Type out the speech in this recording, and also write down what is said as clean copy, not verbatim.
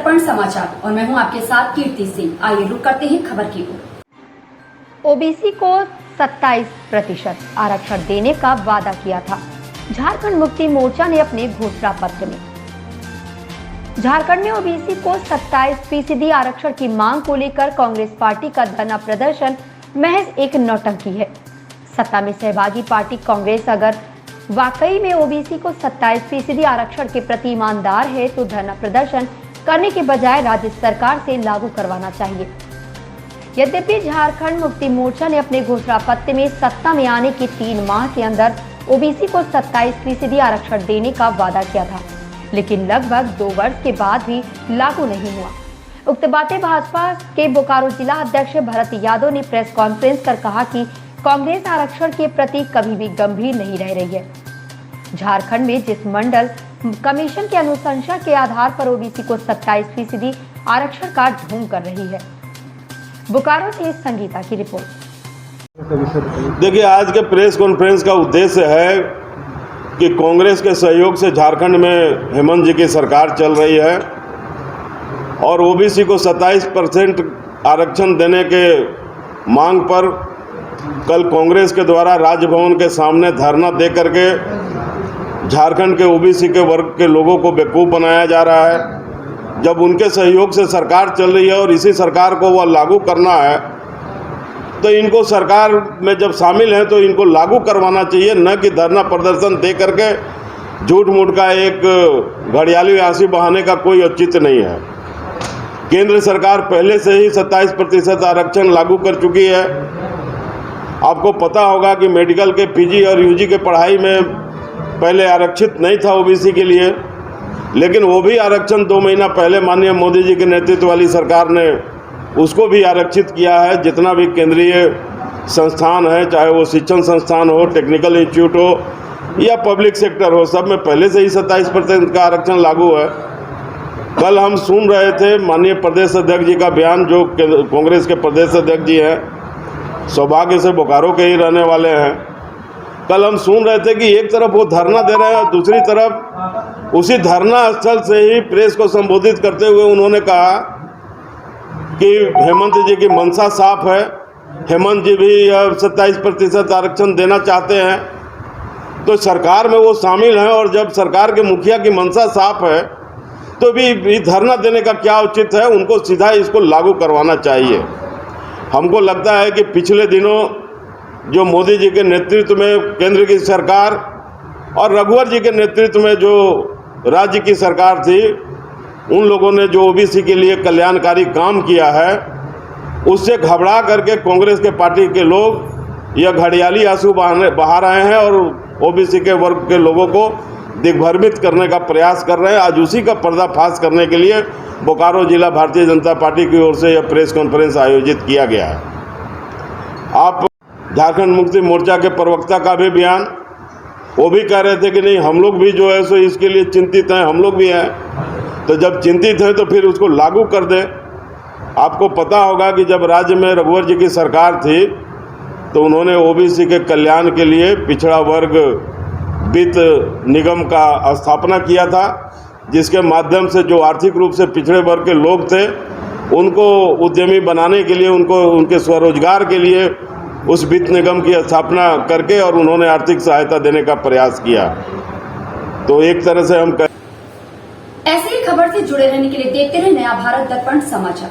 दर्पण समाचार और मैं हूं आपके साथ कीर्ति सिंह। आइए रुक करते हैं खबर की ओर। ओबीसी को 27% आरक्षण देने का वादा किया था। झारखंड मुक्ति मोर्चा ने अपने घोषणा पत्र में झारखंड में ओबीसी को 27% आरक्षण की मांग को लेकर कांग्रेस पार्टी का धरना प्रदर्शन महज एक नौटंकी है। सत्ता में सहभागी पार्टी कांग्रेस अगर वाकई में ओबीसी को 27% आरक्षण के प्रति ईमानदार है तो धरना प्रदर्शन करने के बजाय राज्य सरकार से लागू करवाना चाहिए। यद्यपि झारखंड मुक्ति मोर्चा ने अपने घोषणा पत्र में सत्ता में आने के 3 माह के अंदर ओबीसी को 27% आरक्षण देने का वादा किया था, लेकिन लगभग 2 वर्ष के बाद भी लागू नहीं हुआ। उक्त बातें भाजपा के बोकारो जिला अध्यक्ष भरत यादव ने प्रेस कॉन्फ्रेंस कर कहा कि कांग्रेस आरक्षण के प्रति कभी भी गंभीर नहीं रह रही है। झारखंड में जिस मंडल कमीशन की अनुशंसा के आधार पर ओबीसी को 27% आरक्षण का ढोंग कर रही है। बोकारो से संगीता की रिपोर्ट। देखिए, आज के प्रेस कॉन्फ्रेंस का उद्देश्य है कि कांग्रेस के सहयोग से झारखंड में हेमंत जी की सरकार चल रही है और ओबीसी को 27% आरक्षण देने के मांग पर कल कांग्रेस के द्वारा राजभवन के सामने धरना दे करके झारखंड के ओबीसी के वर्ग के लोगों को बेवकूफ़ बनाया जा रहा है। जब उनके सहयोग से सरकार चल रही है और इसी सरकार को वह लागू करना है तो इनको सरकार में जब शामिल हैं तो इनको लागू करवाना चाहिए, न कि धरना प्रदर्शन दे करके झूठ मूठ का एक घड़ियाली आंसू बहाने का कोई औचित्य नहीं है। केंद्र सरकार पहले से ही 27% आरक्षण लागू कर चुकी है। आपको पता होगा कि मेडिकल के पीजी और यूजी के पढ़ाई में पहले आरक्षित नहीं था ओबीसी के लिए, लेकिन वो भी आरक्षण 2 महीना पहले माननीय मोदी जी के नेतृत्व वाली सरकार ने उसको भी आरक्षित किया है। जितना भी केंद्रीय संस्थान है, चाहे वो शिक्षण संस्थान हो, टेक्निकल इंस्टीट्यूट हो या पब्लिक सेक्टर हो, सब में पहले से ही 27% का आरक्षण लागू है। कल हम सुन रहे थे माननीय प्रदेश अध्यक्ष जी का बयान, जो कांग्रेस के प्रदेश अध्यक्ष जी हैं, सौभाग्य से बोकारो के ही रहने वाले हैं। कल हम सुन रहे थे कि एक तरफ वो धरना दे रहे हैं और दूसरी तरफ उसी धरना स्थल से ही प्रेस को संबोधित करते हुए उन्होंने कहा कि हेमंत जी की मंशा साफ है, हेमंत जी भी 27% आरक्षण देना चाहते हैं, तो सरकार में वो शामिल हैं और जब सरकार के मुखिया की मंशा साफ है तो भी धरना देने का क्या उचित है। उनको सीधा इसको लागू करवाना चाहिए। हमको लगता है कि पिछले दिनों जो मोदी जी के नेतृत्व में केंद्र की सरकार और रघुवर जी के नेतृत्व में जो राज्य की सरकार थी, उन लोगों ने जो ओबीसी के लिए कल्याणकारी काम किया है, उससे घबरा करके कांग्रेस के पार्टी के लोग यह घड़ियाली आंसू बहा रहे हैं और ओबीसी के वर्ग के लोगों को दिग्भ्रमित करने का प्रयास कर रहे हैं। आज उसी का पर्दाफाश करने के लिए बोकारो जिला भारतीय जनता पार्टी की ओर से यह प्रेस कॉन्फ्रेंस आयोजित किया गया है। आप झारखंड मुक्ति मोर्चा के प्रवक्ता का भी बयान, वो भी कह रहे थे कि नहीं, हम लोग भी जो है सो इसके लिए चिंतित हैं, हम लोग भी हैं। तो जब चिंतित हैं तो फिर उसको लागू कर दें। आपको पता होगा कि जब राज्य में रघुवर जी की सरकार थी तो उन्होंने ओबीसी के कल्याण के लिए पिछड़ा वर्ग वित्त निगम का स्थापना किया था, जिसके माध्यम से जो आर्थिक रूप से पिछड़े वर्ग के लोग थे उनको उद्यमी बनाने के लिए, उनको उनके स्वरोजगार के लिए उस वित्त निगम की स्थापना करके और उन्होंने आर्थिक सहायता देने का प्रयास किया। तो एक तरह से हम ऐसी ही खबर से जुड़े रहने के लिए देखते रहे नया भारत दर्पण समाचार।